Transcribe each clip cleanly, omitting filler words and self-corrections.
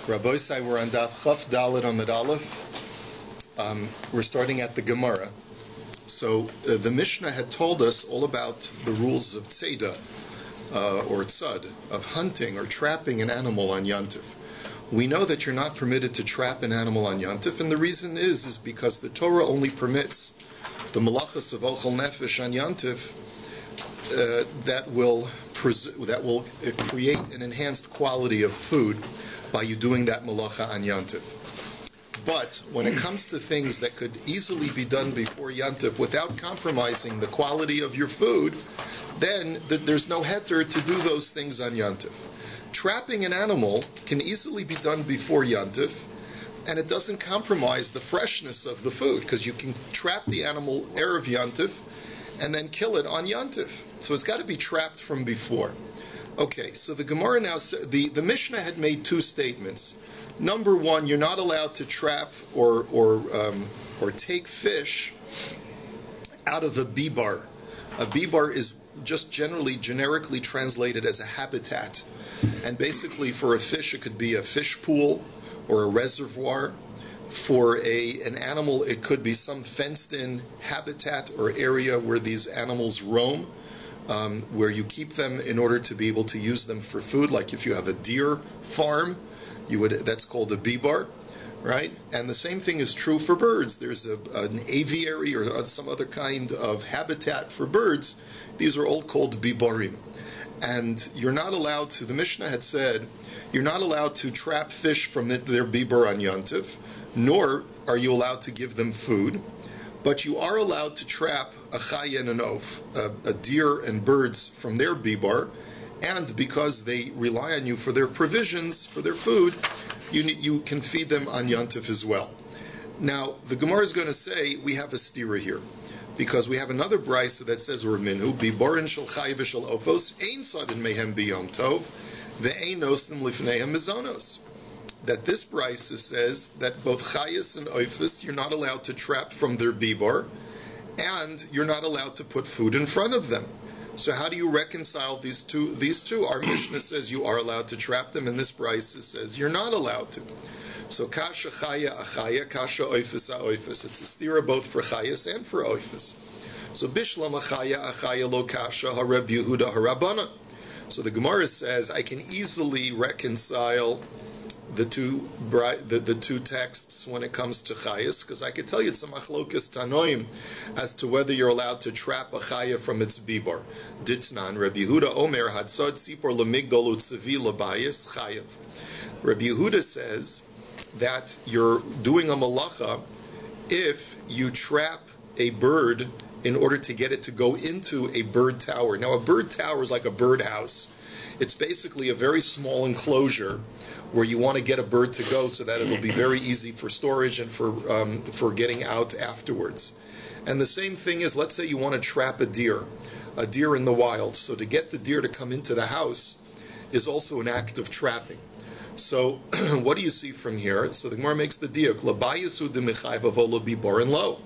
Rabbi, we're on DAF Chaf Dalet Amud Aleph. We're starting at the Gemara. So the Mishnah had told us all about the rules of tzeda, or tzad, of hunting or trapping an animal on Yantif. We know that you're not permitted to trap an animal on Yantif, and the reason is because the Torah only permits the malachas of ochel nefesh on Yantif that will create an enhanced quality of food by you doing that malacha on Yantif. But when it comes to things that could easily be done before Yantif without compromising the quality of your food, then there's no heter to do those things on Yantif. Trapping an animal can easily be done before Yantif, and it doesn't compromise the freshness of the food, because you can trap the animal erev Yantif and then kill it on Yantif. So it's got to be trapped from before. Okay, so the Gemara now, the Mishnah had made two statements. Number one, you're not allowed to trap or take fish out of a bibar. A bibar is just generically translated as a habitat. And basically for a fish, it could be a fish pool or a reservoir. For an animal, it could be some fenced-in habitat or area where these animals roam, where you keep them in order to be able to use them for food. Like if you have a deer farm, that's called a bibar, right? And the same thing is true for birds. There's an aviary or some other kind of habitat for birds. These are all called bibarim. And you're not allowed to, the Mishnah had said, you're not allowed to trap fish from their bibar on Yantif, nor are you allowed to give them food, but you are allowed to trap a chay and an oaf, a deer and birds from their bibar, and because they rely on you for their provisions, for their food, you can feed them on Yantif as well. Now, the Gemara is going to say we have a stira here, because we have another brisa that says, "Urminu biborin shel chay v'shel ofos ein sadin mehem biyom tov ve'ein ostim lifneihem mizonos." That this brisa says that both chayas and ofos you're not allowed to trap from their bibar, and you're not allowed to put food in front of them. So how do you reconcile these two? Our Mishnah says you are allowed to trap them, and this brisa says you're not allowed to. So kasha chaya achaya, kasha oifis a-oifis. It's a stira both for chayas and for oifis. So bishlam achaya achaya lo kasha hareb Yehuda harabana. So the Gemara says I can easily reconcile the two texts when it comes to chayas, because I could tell you it's a machlokas tanoim as to whether you're allowed to trap a chaya from its bibar. Ditnan Rabbi Yehuda Omer hadsad sipor lemigdol u'tzevi labayis chayav. Rabbi Yehuda says that you're doing a malacha if you trap a bird in order to get it to go into a bird tower. Now, a bird tower is like a birdhouse. It's basically a very small enclosure where you want to get a bird to go so that it will be very easy for storage and for getting out afterwards. And the same thing is, let's say you want to trap a deer in the wild. So to get the deer to come into the house is also an act of trapping. So what do you see from here? So the Gemara makes the diuk, labayasu demichayv avola bibar lo.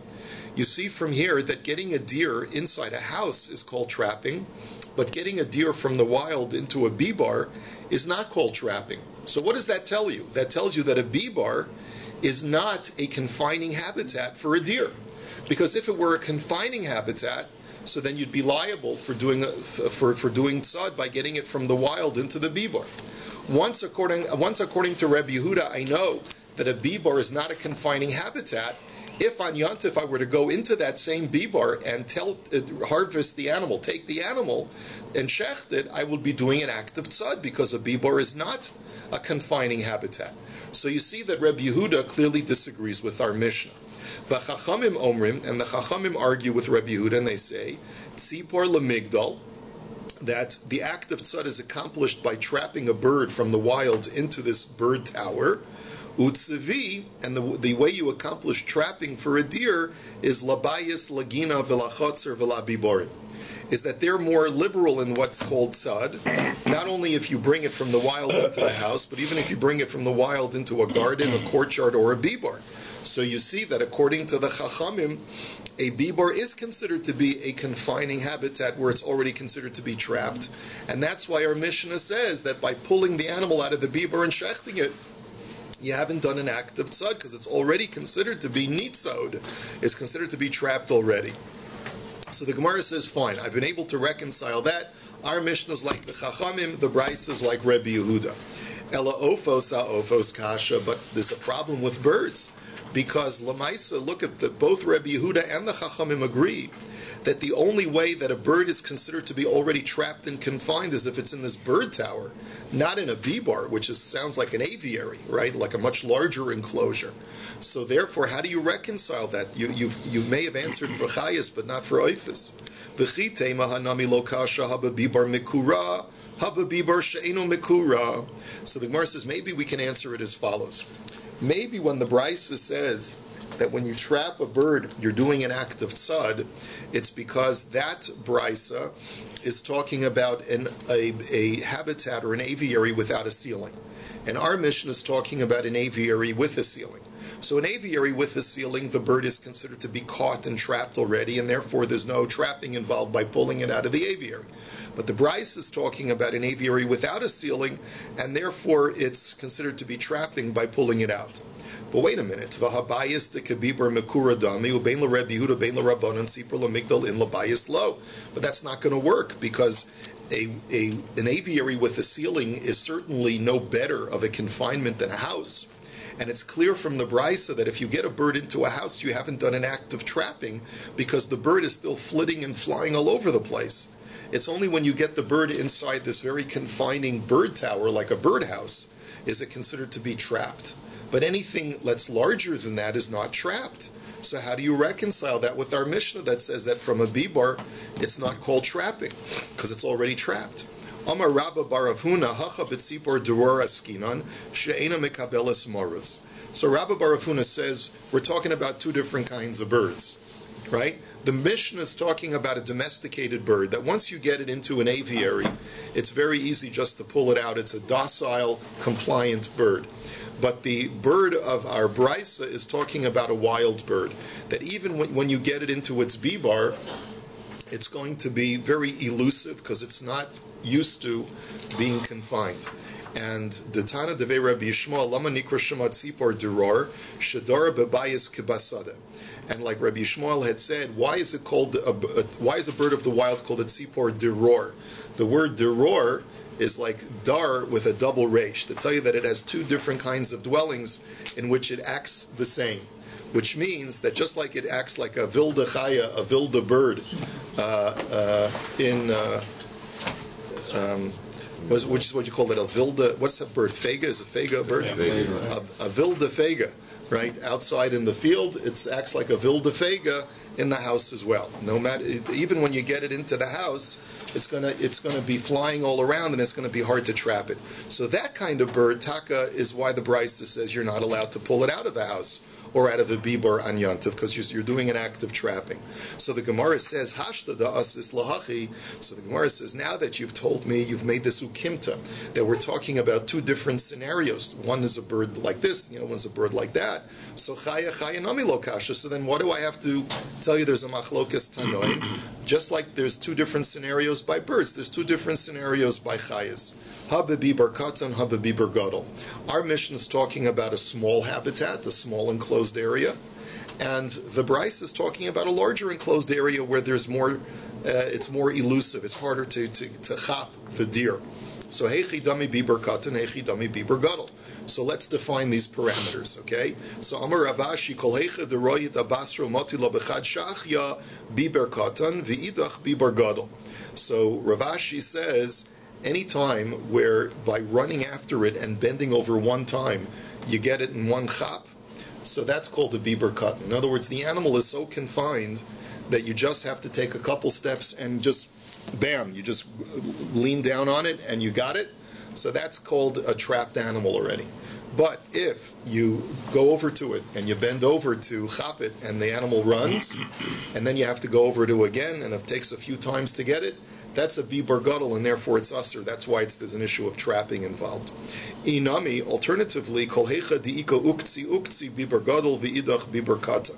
You see from here that getting a deer inside a house is called trapping, but getting a deer from the wild into a bibar is not called trapping. So what does that tell you? That tells you that a bibar is not a confining habitat for a deer. Because if it were a confining habitat, so then you'd be liable for doing tzad by getting it from the wild into the bibar. Once according to Rabbi Yehuda, I know that a bibar is not a confining habitat. If on Yantif I were to go into that same bibar and harvest the animal, take the animal, and shecht it, I would be doing an act of tzad, because a bibar is not a confining habitat. So you see that Rabbi Yehuda clearly disagrees with our Mishnah. The Chachamim Omrim, and the Chachamim argue with Rabbi Yehuda, and they say, Tzipor lemigdal, that the act of tzad is accomplished by trapping a bird from the wild into this bird tower. Tzvi, and the way you accomplish trapping for a deer is labayis lagina velachotzer velabiborin, is that they're more liberal in what's called tzad, not only if you bring it from the wild into the house, but even if you bring it from the wild into a garden, a courtyard, or a bibar. So you see that according to the Chachamim, a bibar is considered to be a confining habitat where it's already considered to be trapped. And that's why our Mishnah says that by pulling the animal out of the bibar and shechting it, you haven't done an act of tzad, because it's already considered to be nitzod, is considered to be trapped already. So the Gemara says, fine, I've been able to reconcile that. Our Mishnah is like the Chachamim, the Bryce is like Rebbe Yehuda. Ela ofos ofos kasha, but there's a problem with birds, because Lamaisa, look at both Rebbe Yehuda and the Chachamim agree that the only way that a bird is considered to be already trapped and confined is if it's in this bird tower, not in a bibar, which sounds like an aviary, right? Like a much larger enclosure. So therefore, how do you reconcile that? You may have answered for chayas, but not for oifis. V'chite mahanami lo kasha haba bibar mikura, haba bibar she'eno mikura. So the Gemara says, maybe we can answer it as follows. Maybe when the Brisa says that when you trap a bird, you're doing an act of tzad, it's because that brisa is talking about a habitat or an aviary without a ceiling. And our mission is talking about an aviary with a ceiling. So an aviary with a ceiling, the bird is considered to be caught and trapped already, and therefore there's no trapping involved by pulling it out of the aviary. But the Bryce is talking about an aviary without a ceiling, and therefore it's considered to be trapping by pulling it out. But wait a minute. V'habayis de kebibar mekura dami ubein l'Rebbe Yehuda bein l'Rabbanan sipur l'migdal in l'bayis lo. But that's not going to work, because an aviary with a ceiling is certainly no better of a confinement than a house. And it's clear from the Brisa that if you get a bird into a house, you haven't done an act of trapping, because the bird is still flitting and flying all over the place. It's only when you get the bird inside this very confining bird tower, like a birdhouse, is it considered to be trapped. But anything that's larger than that is not trapped. So how do you reconcile that with our Mishnah that says that from a bibar, it's not called trapping, because it's already trapped? Amar Rabba Baravhuna hacha b'tzipor deror askinan she'ena mekabelas morus. So Rabba Baravhuna says we're talking about two different kinds of birds, right? The Mishnah is talking about a domesticated bird that once you get it into an aviary, it's very easy just to pull it out. It's a docile, compliant bird. But the bird of our Brisa is talking about a wild bird, that even when you get it into its bibar, it's going to be very elusive because it's not used to being confined. And the Tana Devei Rabbi Yishmael, Lama Nikra Shema Tzipor Deror, Shadara Bebayis Kibasada. And like Rabbi Yishmael had said, why is a bird of the wild called a Tzipor Deror? The word Deror is like dar with a double resh, to tell you that it has two different kinds of dwellings in which it acts the same. Which means that just like it acts like a vilda chaya, a vilda bird, which is what you call it, a vilda, what's that bird? Fega? Is a fega a bird? Yeah. A vilda fega, right? Outside in the field, it acts like a vilda fega in the house as well. No matter, even when you get it into the house, it's gonna be flying all around, and it's gonna be hard to trap it. So that kind of bird, taka, is why the Brisa says you're not allowed to pull it out of the house or out of the bibar an yantiv, because you're doing an act of trapping. So the Gemara says, Hashta da asis lahachi. So the Gemara says, now that you've told me, you've made this ukimta, that we're talking about two different scenarios. One is a bird like this, the other one's a bird like that. So chaya nami lo kasha. So then what do I have to tell you? There's a machlokas tanoim. Just like there's two different scenarios by birds, there's two different scenarios by chayas. Hababibar katan, hababibar gadol. Our mission is talking about a small habitat, a small enclosed area, and the Bryce is talking about a larger enclosed area where there's more, it's more elusive, it's harder to chap the deer. So heichi dami bibar katan, heichi dami bibar gadol. So let's define these parameters, okay? So Amar Ravashi kol heicha deroyit abasro matila bechad shachya bibar katan v'idach bibar gadol. So Ravashi says, any time where by running after it and bending over one time, you get it in one chap, so that's called a bibar katan. In other words, the animal is so confined that you just have to take a couple steps and just, bam, you just lean down on it and you got it. So that's called a trapped animal already. But if you go over to it and you bend over to chap it and the animal runs, and then you have to go over to it again, and it takes a few times to get it, that's a bibar gadol, and therefore it's usher. That's why there's an issue of trapping involved. Inami, alternatively, kol heicha diika ukzi bibar gadol v'idach bibar katan.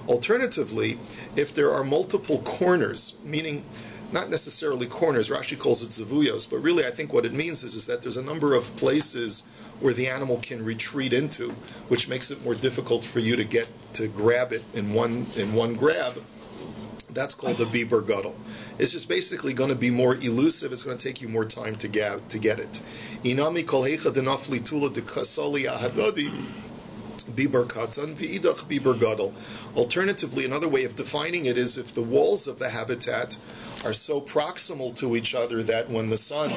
Alternatively, if there are multiple corners, meaning not necessarily corners. Rashi calls it zavuyos, but really I think what it means is that there's a number of places where the animal can retreat into, which makes it more difficult for you to grab it in one grab. That's called a biber gadol. It's just basically going to be more elusive. It's going to take you more time to get it. Inami kol heicha denafli tula de kasali ahadadi biber katan v'idach biber gadol. Alternatively, another way of defining it is if the walls of the habitat are so proximal to each other that when the sun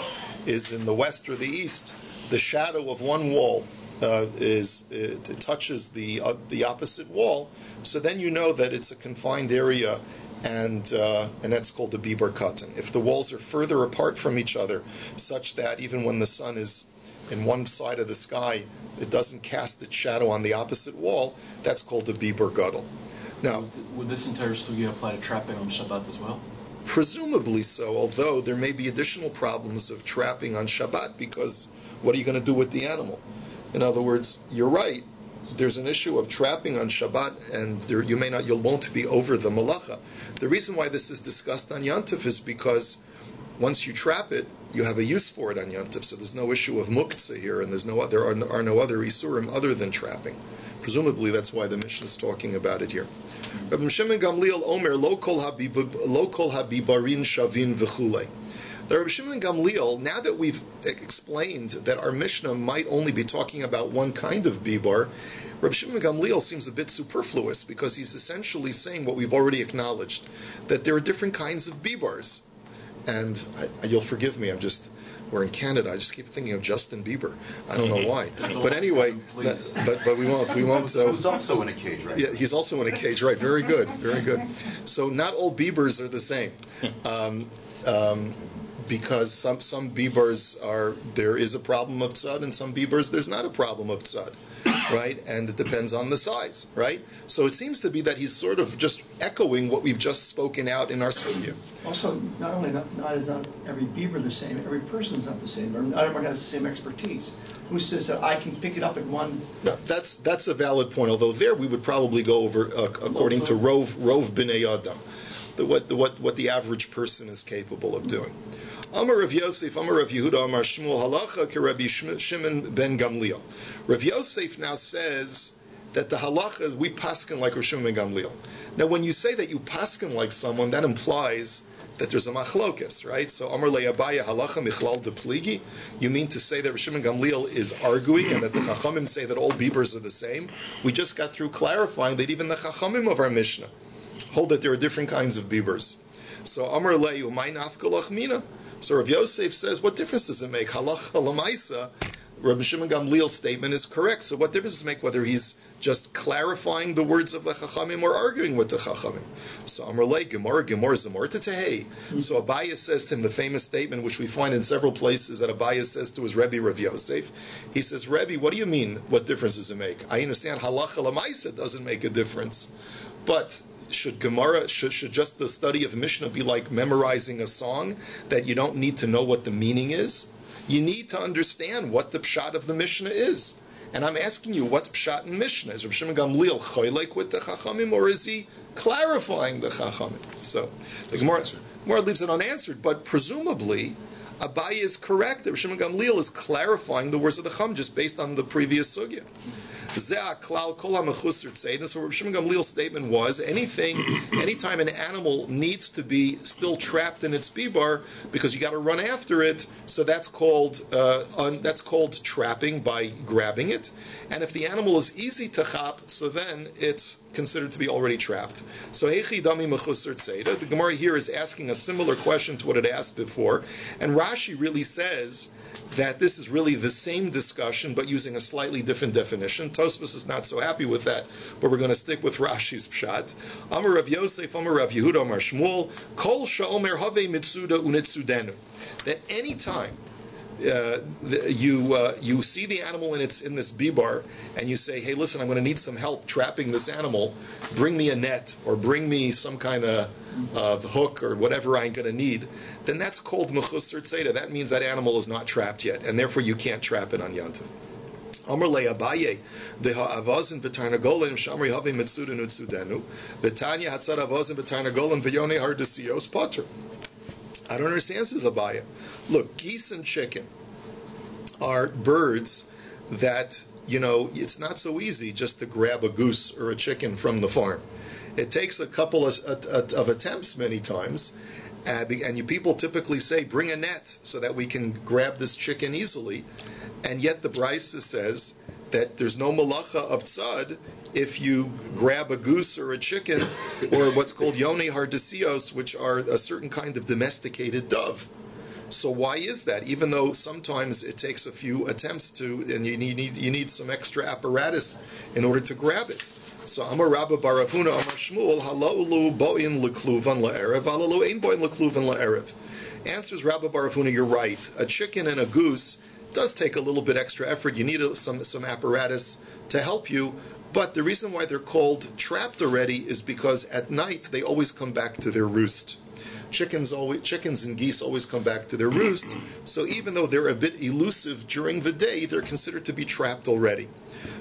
is in the west or the east, the shadow of one wall it touches the opposite wall. So then you know that it's a confined area. And that's called the biber katan. If the walls are further apart from each other, such that even when the sun is in one side of the sky, it doesn't cast its shadow on the opposite wall, that's called the biber gadol. Now, would this entire sugya apply to trapping on Shabbat as well? Presumably so, although there may be additional problems of trapping on Shabbat, because what are you going to do with the animal? In other words, you're right. There's an issue of trapping on Shabbat, and you won't be over the malacha. The reason why this is discussed on Yantif is because once you trap it, you have a use for it on Yantif. So there's no issue of muktzah here, and there are no other isurim other than trapping. Presumably, that's why the Mishnah is talking about it here. Rabbi Shimon Gamliel Omer lo kol habibarin shavin v'chulei. The Rabbi Shimon Gamliel, now that we've explained that our Mishnah might only be talking about one kind of bibar, Rabbi Shimon Gamliel seems a bit superfluous because he's essentially saying what we've already acknowledged, that there are different kinds of bibars. And you'll forgive me, we're in Canada, I just keep thinking of Justin Bieber. I don't know why. But anyway, but we won't. Who's also in a cage, right? Yeah, he's also in a cage, right. Very good, very good. So not all Biebers are the same. Because some bibars there is a problem of tzad, and some bibars there's not a problem of tzad, right? And it depends on the size, right? So it seems to be that he's sort of just echoing what we've just spoken out in our sugya. Also, not is not every biber the same, every person is not the same, or not everyone has the same expertise. Who says that I can pick it up in one? No, that's a valid point, although there we would probably go over, according to Rov B'nei Adam, what the average person is capable of doing. Amar Rav Yosef, Amar Rav Yehuda, Amar Shmuel, halacha keRabbi Shimon ben Gamliel. Rav Yosef now says that the halacha is we paskin like Rav Shimon ben Gamliel. Now, when you say that you paskin like someone, that implies that there's a machlokes, right? So Amar le'Abaye halacha michlal de pligi. You mean to say that Rav Shimon ben Gamliel is arguing and that the Chachamim say that all bibers are the same? We just got through clarifying that even the Chachamim of our Mishnah hold that there are different kinds of bibers. So Amar le'u may nafkalach mina. So Rav Yosef says, what difference does it make? Halacha l'maisa, Rabbi Shimon Gamliel's statement is correct. So what difference does it make whether he's just clarifying the words of the Chachamim or arguing with the Chachamim? So Amar lei Gemara Zamor Tetehei. So Abaye says to him the famous statement, which we find in several places, that Abaye says to his Rebbe Rav Yosef. He says, Rebbe, what do you mean? What difference does it make? I understand halacha l'maisa doesn't make a difference, but should just the study of Mishnah be like memorizing a song that you don't need to know what the meaning is? You need to understand what the pshat of the Mishnah is. And I'm asking you, what's pshat in Mishnah? Is Rav Shimon Gamliel choylek with the Chachamim, or is he clarifying the Chachamim? So the Gemara leaves it unanswered, but presumably Abaye is correct that Rav Shimon Gamliel is clarifying the words of the Chacham just based on the previous sugya. So Rav Shimon Gamliel's statement was, anytime an animal needs to be still trapped in its bibar because you got to run after it, so that's called trapping by grabbing it. And if the animal is easy to chop, so then it's considered to be already trapped. So the Gemara here is asking a similar question to what it asked before, and Rashi really says that this is really the same discussion, but using a slightly different definition. Tosfos is not so happy with that, but we're going to stick with Rashi's pshat. Amar Rav Yosef, Amar Rav Yehuda, Amar Shmuel, Kol Sha'omer Have Mitzuda Unitzudenu. That any time you see the animal in this bibar, and you say, hey, listen, I'm going to need some help trapping this animal, bring me a net, or bring me some kind of hook, or whatever I'm going to need, then that's called mechusar tzeda. That means that animal is not trapped yet, and therefore you can't trap it on Yantiv. Amar le Abaye, the ha'avazin v'tarnagolim shamri have mitzuda nutzudenu, v'tanya hatzad avazin v'tarnagolim v'yonei hardesios potter. I don't understand, says Abaya. Look, geese and chicken are birds that, it's not so easy just to grab a goose or a chicken from the farm. It takes a couple of attempts many times, and people typically say, bring a net so that we can grab this chicken easily. And yet the Brisa says that there's no malacha of tzad if you grab a goose or a chicken or what's called yonei hardesios, which are a certain kind of domesticated dove. So why is that? Even though sometimes it takes a few attempts and you need some extra apparatus in order to grab it. So Amar Rabba Barafuna Amar Shmuel Halolu Boin Lekluvan La'erev Halalu Ein Boin Lekluvan La'erev. Answers Rabba Barafuna, you're right. A chicken and a goose does take a little bit extra effort. You need some apparatus to help you. But the reason why they're called trapped already is because at night they always come back to their roost. Chickens and geese always come back to their roost. So even though they're a bit elusive during the day, they're considered to be trapped already.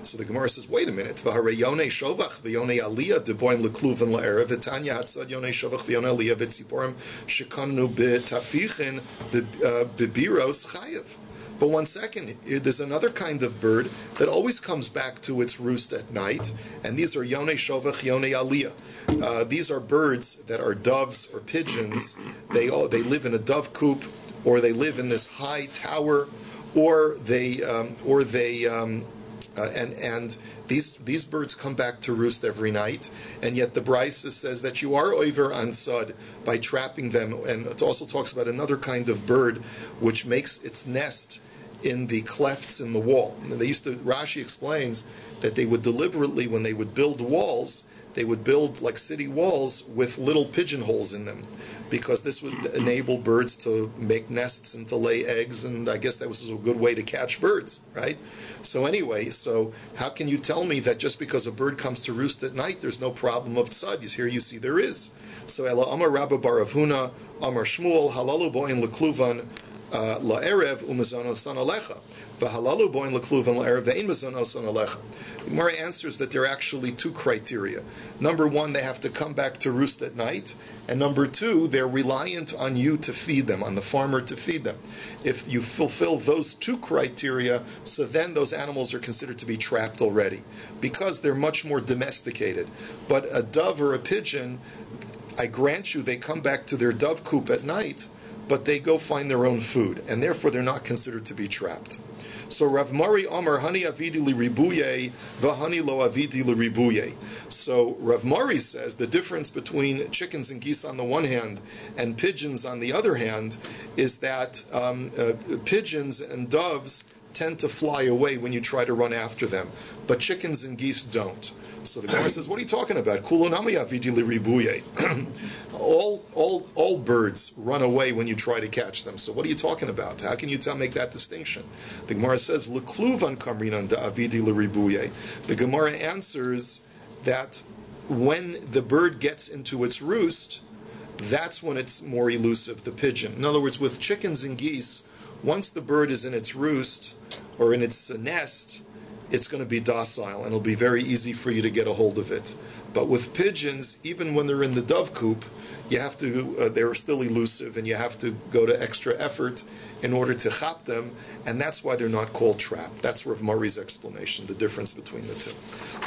So the Gemara says, wait a minute. V'harei yonei shovach v'yonei aliyah deboin lekluven la'erev v'tanya hatzad yonei shovach v'yonei aliyah v'tziporim shekanu b'tafichin b'biros chayev. But one second, there's another kind of bird that always comes back to its roost at night, and these are yonei shovach, yonei aliyah. These are birds that are doves or pigeons. They live in a dove coop, or they live in this high tower, and these birds come back to roost every night, and yet the Brisa says that you are over on sud by trapping them, and it also talks about another kind of bird which makes its nest in the clefts in the wall. And Rashi explains that they would deliberately, when they would build walls, they would build like city walls with little pigeonholes in them, because this would enable birds to make nests and to lay eggs, and I guess that was a good way to catch birds, right? So anyway, how can you tell me that just because a bird comes to roost at night, there's no problem of tzad? Here you see there is. So Ela Amar Rabba Baravhuna, Amar Shmuel, Halalu Boin Lekluvan La'erev Umazono San Alecha. V'halalu Boin Lekluvan La'erev Ve'in Mazono San Alecha. The Gemara answers that there are actually two criteria. Number one, they have to come back to roost at night. And number two, they're reliant on you to feed them, on the farmer to feed them. If you fulfill those two criteria, so then those animals are considered to be trapped already, because they're much more domesticated. But a dove or a pigeon, I grant you, they come back to their dove coop at night, but they go find their own food, and therefore they're not considered to be trapped. So Rav Mari Amar Hani Avidi li Ribuye Vahani Lo Avidi li Ribuye. So Rav Mari says the difference between chickens and geese on the one hand and pigeons on the other hand is that pigeons and doves tend to fly away when you try to run after them, but chickens and geese don't. So the Gemara says, what are you talking about? Kulonami avidi li ribuye. All birds run away when you try to catch them. So what are you talking about? How can you make that distinction? The Gemara says, L'kluvan kamrinan da avidi li ribuye. The Gemara answers that when the bird gets into its roost, that's when it's more elusive, the pigeon. In other words, with chickens and geese, once the bird is in its roost or in its nest, it's going to be docile, and it'll be very easy for you to get a hold of it. But with pigeons, even when they're in the dove coop, you have to, they're still elusive, and you have to go to extra effort in order to chop them, and that's why they're not called trapped. That's Rav Mari's explanation, the difference between the two.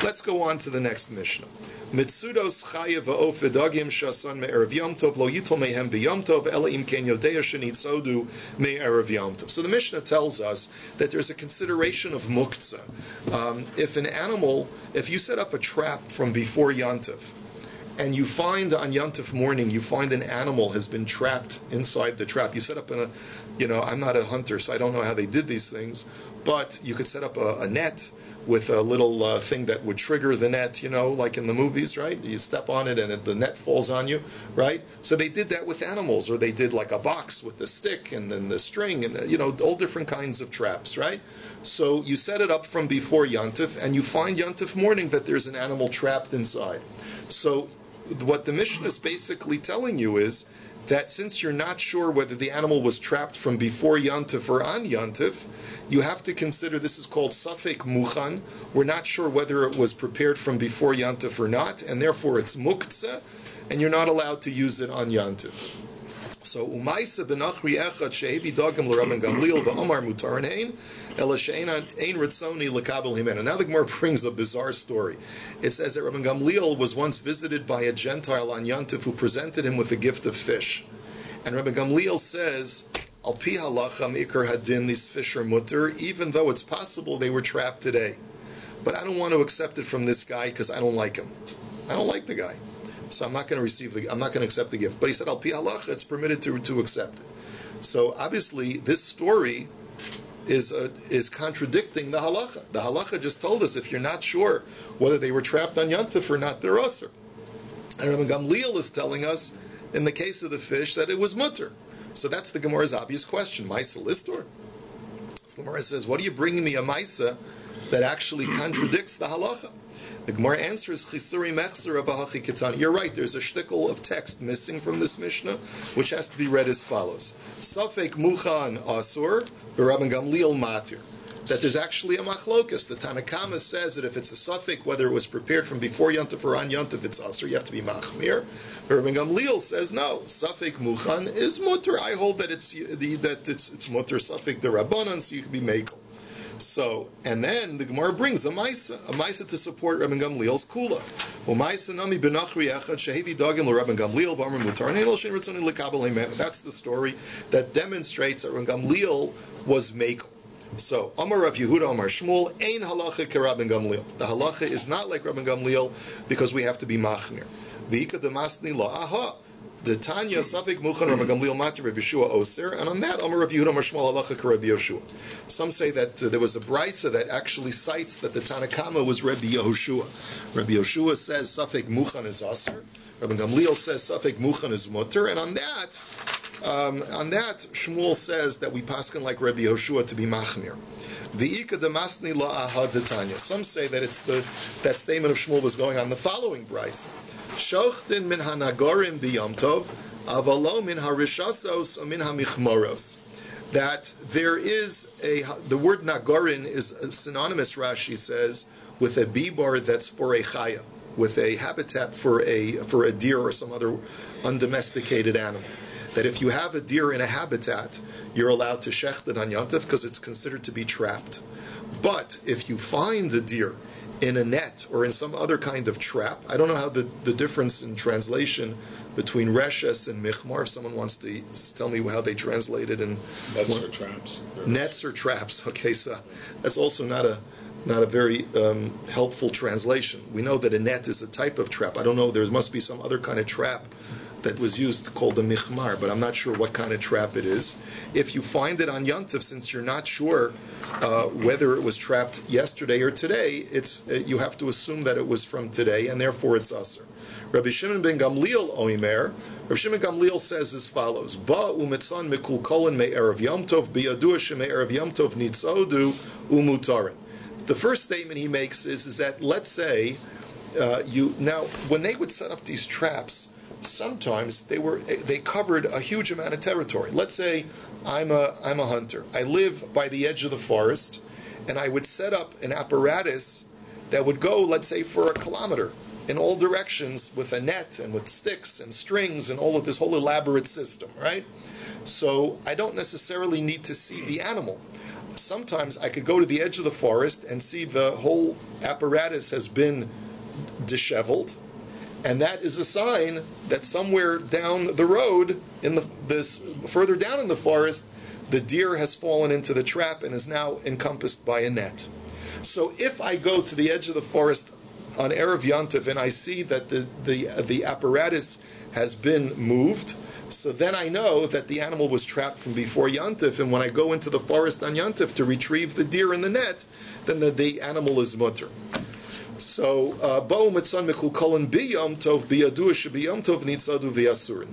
Let's go on to the next Mishnah. Mitsudos chayev va'of v'dagim shasan me'erev yom tov lo yitol mehem b'yom tov ela im ken yodea shenitzodu me'erev yom tov. So the Mishnah tells us that there's a consideration of muktzah. If you set up a trap from before Yantiv, and you find on Yantif morning, you find an animal has been trapped inside the trap. You set up I'm not a hunter, so I don't know how they did these things, but you could set up a net with a little thing that would trigger the net, like in the movies, right? You step on it and the net falls on you, right? So they did that with animals, or they did like a box with the stick and then the string and, all different kinds of traps, right? So you set it up from before Yantif, and you find Yantif morning that there's an animal trapped inside. So what the Mishnah is basically telling you is that since you're not sure whether the animal was trapped from before Yantif or on Yantif, you have to consider, this is called Safek Muchan. We're not sure whether it was prepared from before Yantif or not, and therefore it's Muktzah, and you're not allowed to use it on Yantif. So umaisa benachri echad shehevi dagim l'Rabban Gamliel v'Omar mutarin hein ela she'ein ritzoni l'kabel himenu. Now the Gemara brings a bizarre story. It says that Rabban Gamliel was once visited by a Gentile on Yontif who presented him with a gift of fish, and Rabban Gamliel says, Al pi halacha mikar hadin, these fish are mutter, even though it's possible they were trapped today. But I don't want to accept it from this guy because I don't like him. I don't like the guy. So I'm not going to I'm not going to accept the gift. But he said, Al pi halacha, it's permitted to accept it. So obviously, this story is contradicting the halacha. The halacha just told us if you're not sure whether they were trapped on Yontif or not, they're usher. And Rabbi Gamliel is telling us, in the case of the fish, that it was mutter. So that's the Gemara's obvious question. Maisa listor? The Gemara says, what are you bringing me a Maisa that actually contradicts the halacha? The Gemara answers, Chisuri mechzer abahachi ketani. You're right, there's a shtickle of text missing from this Mishnah, which has to be read as follows. Safek muchan asur, v'Rabban Gamliel matir. That there's actually a machlokas. The Tanakama says that if it's a suffix, whether it was prepared from before Yontif or on Yontif, it's asur, you have to be machmir. Rabbi Gamliel says no, suffix muchan is mutter. I hold that it's mutter suffix derabanan, so you can be mekel. So, and then the Gemara brings a maisa to support Rabbi Gamliel's kula. Nami benachri echad shehevi dagim l'Rabbi Gamliel v'amar mutar ne'el shein ritzoni l'kabel himenu. That's the story that demonstrates that Rabbi Gamliel was mekel. So, Amar Rav Yehuda, Amar Shmuel, Ein halacha keRabban Gamliel. The halacha is not like Rabban Gamliel because we have to be machmir. V'ika demasni la aha. The Tanya Safik Muchan Rabban Gamliel Matir Rabbi Yeshua Oser, and on that Amar Rav Yehuda, Amar Shmuel, halacha keRabbi Yoshua. Some say that there was a brisa that actually cites that the Tanakama was Rabbi Yehoshua. Rabbi Yoshua says Safik Muchan is Aser. Rabban Gamliel says Safik Muchan is Mutter, and on that, Shmuel says that we paskin like Rabbi Yehoshua to be machmir. V'ika demasni la ahad detanya. Some say that that statement of Shmuel was going on the following brisa. Shochtin min hanagorim b'yom tov, avalo min harishasos o min hamichmoros. That there is the word nagorin is synonymous, Rashi says, with a bibar that's for a chaya, with a habitat for a deer or some other undomesticated animal. That if you have a deer in a habitat, you're allowed to shecht it on Yontif because it's considered to be trapped. But if you find a deer in a net or in some other kind of trap, I don't know how the difference in translation between reshes and michmar, if someone wants to tell me how they translate it. Nets or traps. Nets or traps. Okay, so that's also not a very helpful translation. We know that a net is a type of trap. I don't know, there must be some other kind of trap that was used called a michmar, but I'm not sure what kind of trap it is. If you find it on Yontif, since you're not sure whether it was trapped yesterday or today, you have to assume that it was from today, and therefore it's aser. Rabbi Shimon ben Gamliel oimer. Rabbi Shimon ben Gamliel says as follows: Ba umitzan mikul kolin me'erev Yom Tov biyadua sheme'erev Yom Tov nitzodu umutarin. The first statement he makes is that, let's say now when they would set up these traps, sometimes they covered a huge amount of territory. Let's say I'm a hunter. I live by the edge of the forest, and I would set up an apparatus that would go, let's say, for a kilometer in all directions with a net and with sticks and strings and all of this whole elaborate system, right? So I don't necessarily need to see the animal. Sometimes I could go to the edge of the forest and see the whole apparatus has been disheveled, and that is a sign that somewhere down the road, further down in the forest, the deer has fallen into the trap and is now encompassed by a net. So if I go to the edge of the forest on Erev Yontif and I see that the apparatus has been moved, so then I know that the animal was trapped from before Yontif, and when I go into the forest on Yontif to retrieve the deer in the net, then the animal is mutter. So,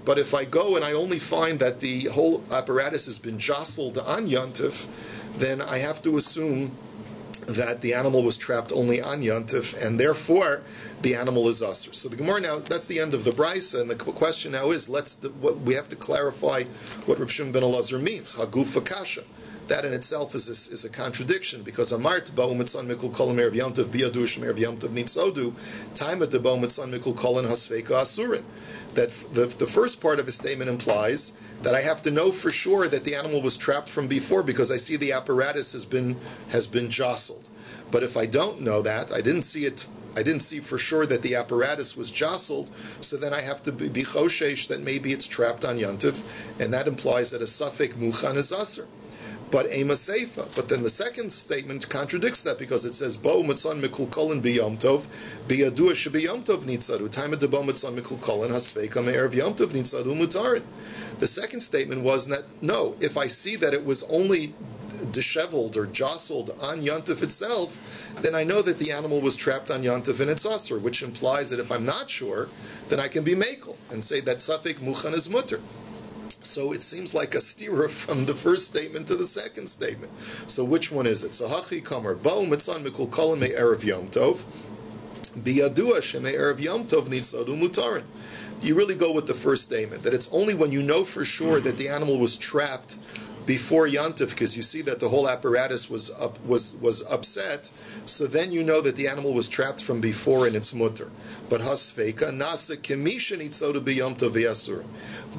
but if I go and I only find that the whole apparatus has been jostled on Yontif, then I have to assume that the animal was trapped only on Yontif, and therefore the animal is usher. So the Gemara now, that's the end of the brisa, and the question now is, we have to clarify what Reb Shimon ben Elazar means. Haguf kasha. That in itself is a contradiction, because Amart Bo Mitzon Mikul Kolam Erev Yom Tov Biyadu Shem Erev Yom Tov Nitzodu Time at the Bo Mitzon Mikul Kolan Hasveika Asurin. That the first part of his statement implies that I have to know for sure that the animal was trapped from before, because I see the apparatus has been jostled. But if I don't know that, I didn't see for sure that the apparatus was jostled, so then I have to be choshesh that maybe it's trapped on Yantiv, and that implies that a suffix muchan is aser. But ema seifa. But then the second statement contradicts that, because it says bo mitzon mikul kolin biyom tov biyadua shebiyom tov nitzadu time of the bo mitzon mikul kolin hasveika me'erev yom tov nitzadu mutarin. The second statement was that no, if I see that it was only disheveled or jostled on Yontif itself, then I know that the animal was trapped on Yontif and it's Asur, which implies that if I'm not sure, then I can be Mekel and say that Safek Muchan is Mutter. So it seems like a stira from the first statement to the second statement. So which one is it? So Hachi Kamar, Bo Mitzan Mikul Kolan Me Erev Yom Tov, Biyadua Sheme Erev Yom Tov Nitzadu Mutarin. You really go with the first statement, that it's only when you know for sure that the animal was trapped before Yantif, because you see that the whole apparatus was upset, so then you know that the animal was trapped from before and it's mutter. But hasveika nasa kemishin itzodu b'yom tov v'yasur.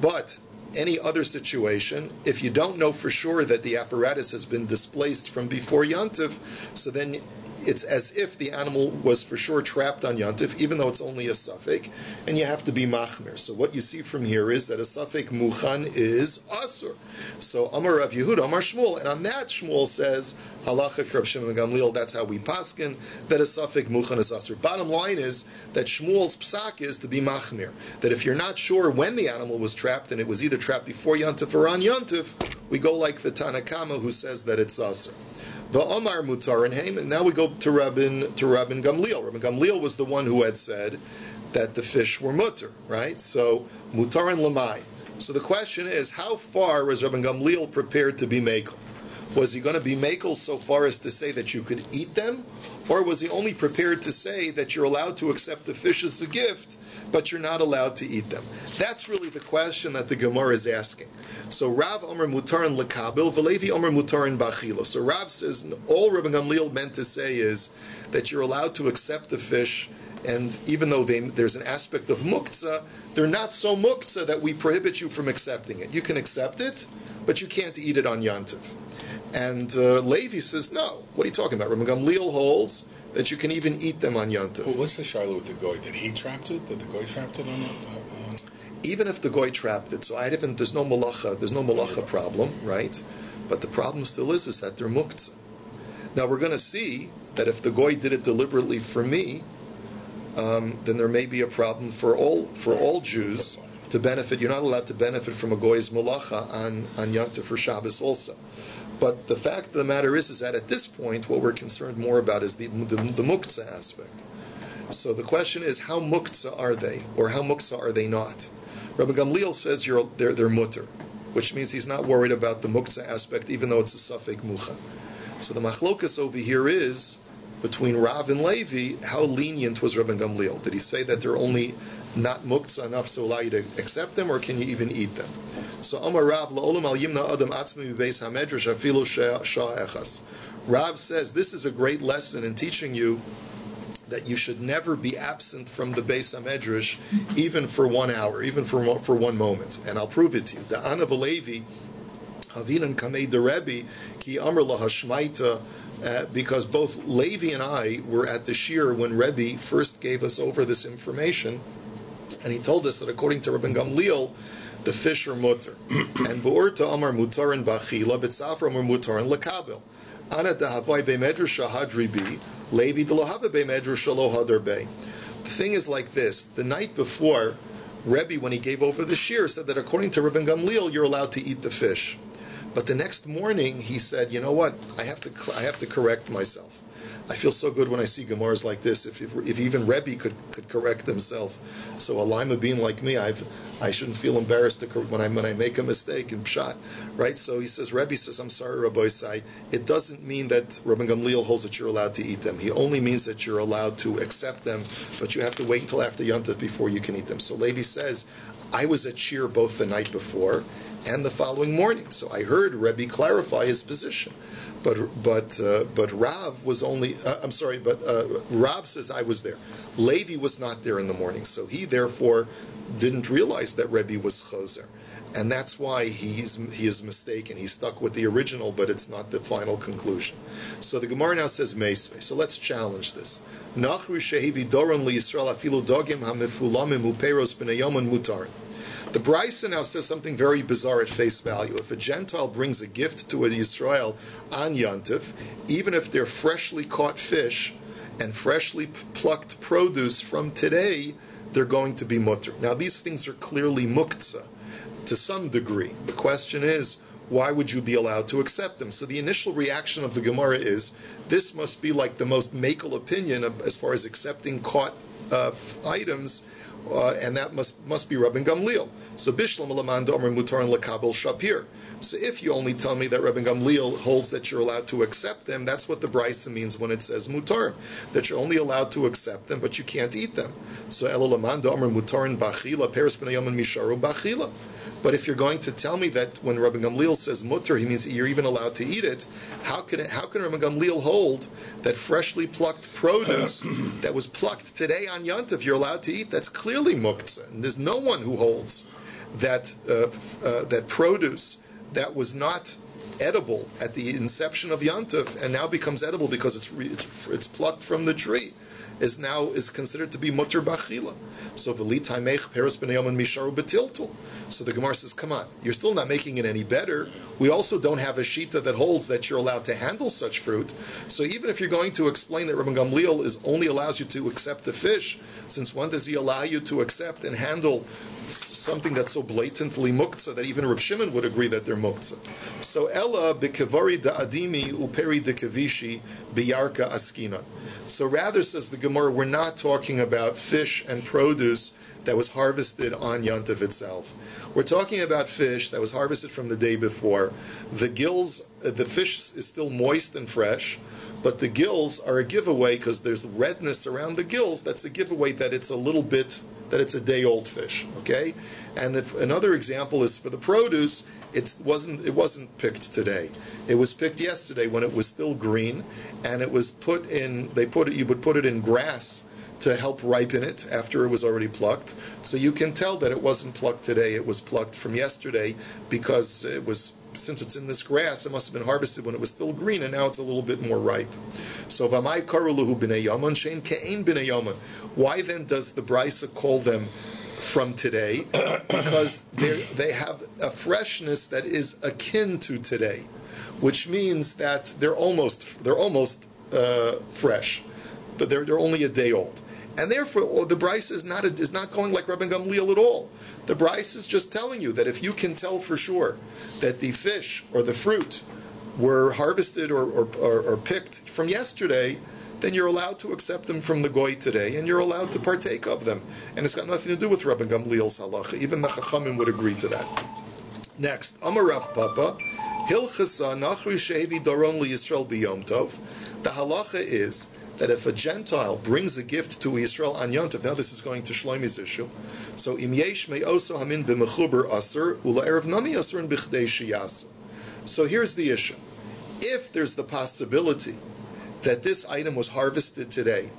But any other situation, if you don't know for sure that the apparatus has been displaced from before Yantif, so then it's as if the animal was for sure trapped on Yantif, even though it's only a suffix, and you have to be machmir. So what you see from here is that a suffix muchan is asur. So Amar Rav Yehuda, Amar Shmuel, and on that Shmuel says halacha Rav Shimon Gamliel. That's how we paskin, that a suffix muchan is asur. Bottom line is that Shmuel's psak is to be machmir. That if you're not sure when the animal was trapped, and it was either trapped before Yantif or on Yantif, we go like the Tanakama who says that it's asur. V'omar mutar and haim, and now we go to Rabin Gamliel. Rabin Gamliel was the one who had said that the fish were mutar, right? So mutar and lamai. So the question is, how far was Rabin Gamliel prepared to be mekel? Was he going to be mekel so far as to say that you could eat them, or was he only prepared to say that you're allowed to accept the fish as a gift, but you're not allowed to eat them? That's really the question that the Gemara is asking. So Rav Omer Mutarin Lekabil, Velevi Omer Mutarin Bachilo. So Rav says all Rabbi Gamliel meant to say is that you're allowed to accept the fish, and even though there's an aspect of muktzah, they're not so muktzah that we prohibit you from accepting it. You can accept it, but you can't eat it on Yantiv. And Levi says, no, what are you talking about? Rabbi Gamliel holds that you can even eat them on Yantiv. Well, what's the shiloh with the goy? Did he trapped it? Did the goy trapped it on Yantiv? Even if the goy trapped it, so there's no malacha problem, right? But the problem still is that they're muktzah. Now we're going to see that if the goy did it deliberately for me, then there may be a problem for all Jews to benefit. You're not allowed to benefit from a goy's malacha on Yantiv for Shabbos also. But the fact of the matter is that at this point, what we're concerned more about is the muktzah aspect. So the question is, how muktzah are they, or how muktzah are they not? Rabbi Gamliel says they're mutter, which means he's not worried about the muktzah aspect, even though it's a suffix mucha. So the machlokas over here is between Rav and Levi. How lenient was Rabbi Gamliel? Did he say that they're only not muktzah enough to allow you to accept them, or can you even eat them? So Amar Rav la'olam al yimna adam atzmi b'beis hamedrash afilu shah echas. Rav says this is a great lesson in teaching you that you should never be absent from the Beis HaMedrash, even for 1 hour, even for 1 moment. And I'll prove it to you. The Ana V'Levi, Havinan Kamei de Rabbi, Ki Amr Lahashmaita, because both Levi and I were at the shir when Rabbi first gave us over this information, and he told us that according to Rabbi Gamliel, the fish are mutter. And Bu'urta Amar Mutarin Bachila, B'tzafra Amar Mutarin Lakabel. Ana Dahavai Be'medrash Shahadri Bi, Levi Delohava Be'medrash Shalohadar Be. The thing is like this: the night before, Rebbe, when he gave over the shir, said that according to Rabbi Gamliel, you're allowed to eat the fish. But the next morning, he said, you know what? I have to correct myself. I feel so good when I see Gemaras like this. If even Rebbe could correct himself, so a lima being like me, I shouldn't feel embarrassed when I make a mistake in pshat, right? So he says, Rebbe says, I'm sorry, Rabbi Isai. It doesn't mean that Rabbi Gamliel holds that you're allowed to eat them. He only means that you're allowed to accept them, but you have to wait until after Yontif before you can eat them. So Levi says, I was at shir both the night before and the following morning. So I heard Rabbi clarify his position, but Rav was only. Rav says I was there. Levi was not there in the morning, so he therefore didn't realize that Rebbe was chozer, and that's why he is mistaken. He's stuck with the original, but it's not the final conclusion. So the Gemara now says meisvei. So let's challenge this. Nachru shehivi doron liyisrael afilu dogim hamifulamim uperos b'nayomon mutarin. The Brisa now says something very bizarre at face value. If a Gentile brings a gift to a Yisrael on Yantif, even if they're freshly caught fish and freshly plucked produce from today, they're going to be mutter. Now, these things are clearly muktzah to some degree. The question is, why would you be allowed to accept them? So the initial reaction of the Gemara is, this must be like the most makel opinion as far as accepting caught items, and that must be Rabbi Gamliel. So Bishlam Alaman Domer Mutar and Lakabel Shapir. So if you only tell me that Rabbi Gamliel holds that you're allowed to accept them, that's what the Brisa means when it says mutar, that you're only allowed to accept them, but you can't eat them. So Elalaman Domer Mutar and Bachila, Peres Benayom and Misharu Bachila. But if you're going to tell me that when Rabbi Gamliel says mutar, he means that you're even allowed to eat it, how can Rabbi Gamliel hold that freshly plucked produce that was plucked today on Yantav you're allowed to eat? That's clearly muktzah. And there's no one who holds that that produce that was not edible at the inception of Yantav and now becomes edible because it's plucked from the tree is considered to be mutar bachila. So v'litaimech peros b'nayom and misharu betiltul. So the Gemara says, come on, you're still not making it any better. We also don't have a shita that holds that you're allowed to handle such fruit. So even if you're going to explain that Rabbi Gamliel only allows you to accept the fish, since when does he allow you to accept and handle something that's so blatantly muktzah that even Reb Shimon would agree that they're muktzah? So Ella b'kevari da'adimi uperi dekavishi biyarka askinan. So rather, says the Gemara, we're not talking about fish and produce that was harvested on Yantav itself. We're talking about fish that was harvested from the day before. The gills, the fish is still moist and fresh, but the gills are a giveaway because there's redness around the gills. That's a giveaway that it's a day-old fish. Okay, and if another example is for the produce, it wasn't picked today. It was picked yesterday when it was still green, and it was you would put it in grass to help ripen it after it was already plucked. So you can tell that it wasn't plucked today, it was plucked from yesterday, because since it's in this grass, it must have been harvested when it was still green, and now it's a little bit more ripe. So v'amai karuluhu b'nei yaman shein ke'ein b'nei yaman. Why then does the Brisa call them from today? Because they have a freshness that is akin to today, which means that they're almost fresh, but they're only a day old. And therefore, the Brisa is not going like Rabbi Gamliel at all. The Brisa is just telling you that if you can tell for sure that the fish or the fruit were harvested or picked from yesterday, then you're allowed to accept them from the goy today, and you're allowed to partake of them. And it's got nothing to do with Rabbi Gamliel's halacha. Even the Chachamim would agree to that. Next, Amar Rav Papa, Hilchasa Nachri Shevi Doron LiYisrael B'Yom Tov. The halacha is that if a Gentile brings a gift to Yisrael on Yom Tov, now this is going to Shlomi's issue. So Im Yesh Me'oso Hamin B'Mechuber Aser Ula'erev Nami Aser in B'Chdei Shiyasu. So here's the issue: if there's the possibility that this item was harvested today,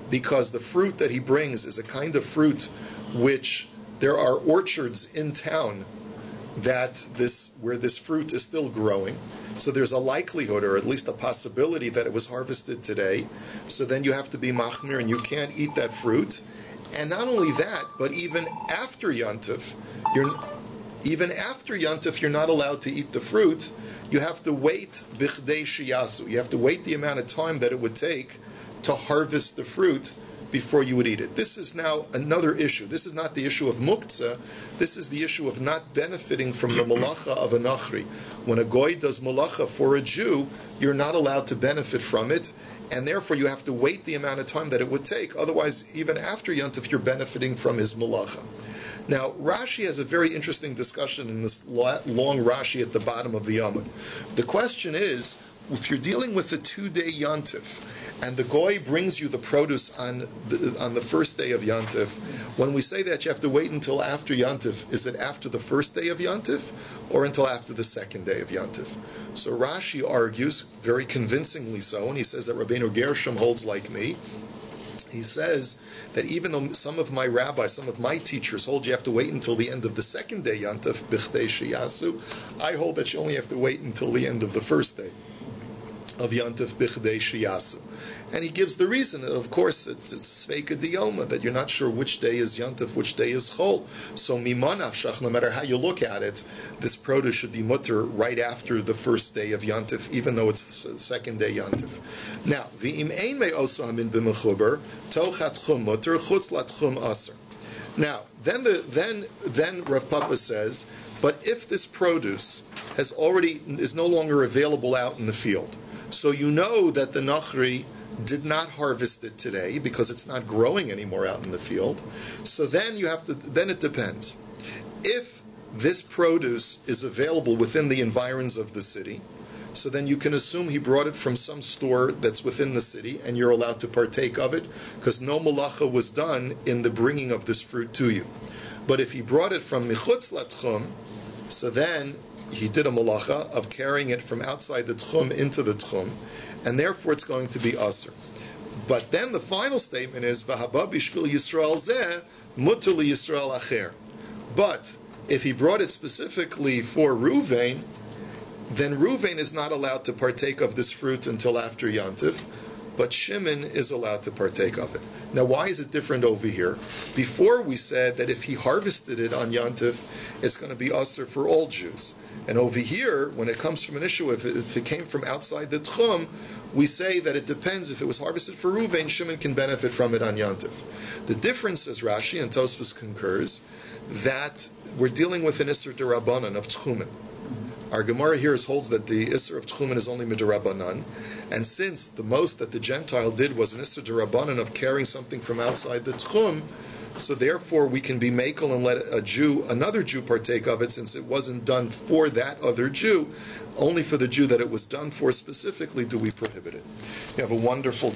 because the fruit that he brings is a kind of fruit which there are orchards in town where this fruit is still growing, so there's a likelihood, or at least a possibility, that it was harvested today. So then you have to be machmir, and you can't eat that fruit. And not only that, but even after Yantif, you're not allowed to eat the fruit. You have to wait bichdei shiyasu. You have to wait the amount of time that it would take to harvest the fruit before you would eat it. This is now another issue. This is not the issue of muktzah. This is the issue of not benefiting from the malacha of a nachri. When a goy does malacha for a Jew, you're not allowed to benefit from it, and therefore you have to wait the amount of time that it would take. Otherwise, even after Yantif, you're benefiting from his malacha. Now, Rashi has a very interesting discussion in this long Rashi at the bottom of the Yamud. The question is, if you're dealing with a 2-day Yantif, and the goy brings you the produce on the first day of Yantif, when we say that you have to wait until after Yantif, is it after the first day of Yantif or until after the second day of Yantif? So Rashi argues, very convincingly so, and he says that Rabbeinu Gershom holds like me. He says that even though some of my rabbis, some of my teachers hold you have to wait until the end of the second day Yantif, bichdei sheyasu, I hold that you only have to wait until the end of the first day of Yantif, bichdei sheyasu. And he gives the reason that, of course, it's sveika diyoma, that you're not sure which day is Yantif, which day is Chol. So mimanafshach, no matter how you look at it, this produce should be mutter right after the first day of Yantif, even though it's the second day Yantif. Now, v'im ein me oso hamin b'mechuber, tochat chum mutter, chutz lat chum aser. Now, then Rav Papa says, but if this produce is no longer available out in the field, so you know that the Nachri did not harvest it today because it's not growing anymore out in the field. So then then it depends. If this produce is available within the environs of the city, so then you can assume he brought it from some store that's within the city and you're allowed to partake of it because no malacha was done in the bringing of this fruit to you. But if he brought it from michutz latchum, so then he did a malacha of carrying it from outside the tchum into the tchum, and therefore it's going to be aser. But then the final statement is v'haba b'shvil Yisrael zeh muter li Yisrael acher. But if he brought it specifically for Ruvain, then Ruvain is not allowed to partake of this fruit until after Yantif, but Shimon is allowed to partake of it. Now, why is it different over here? Before we said that if he harvested it on Yantif, it's going to be aser for all Jews. And over here, when it comes from an issue, if it came from outside the Tchum, we say that it depends. If it was harvested for Ruvain, Shimon can benefit from it on Yantif. The difference, says Rashi, and Tosfos concurs, that we're dealing with an Isser D'Rabbanan of Tchumen. Our Gemara here holds that the Isser of Tchumen is only Midrabanan, and since the most that the Gentile did was an Isser D'Rabbanan of carrying something from outside the Tchum, so therefore we can be makel and let another Jew partake of it, since it wasn't done for that other Jew. Only for the Jew that it was done for specifically do we prohibit it. You have a wonderful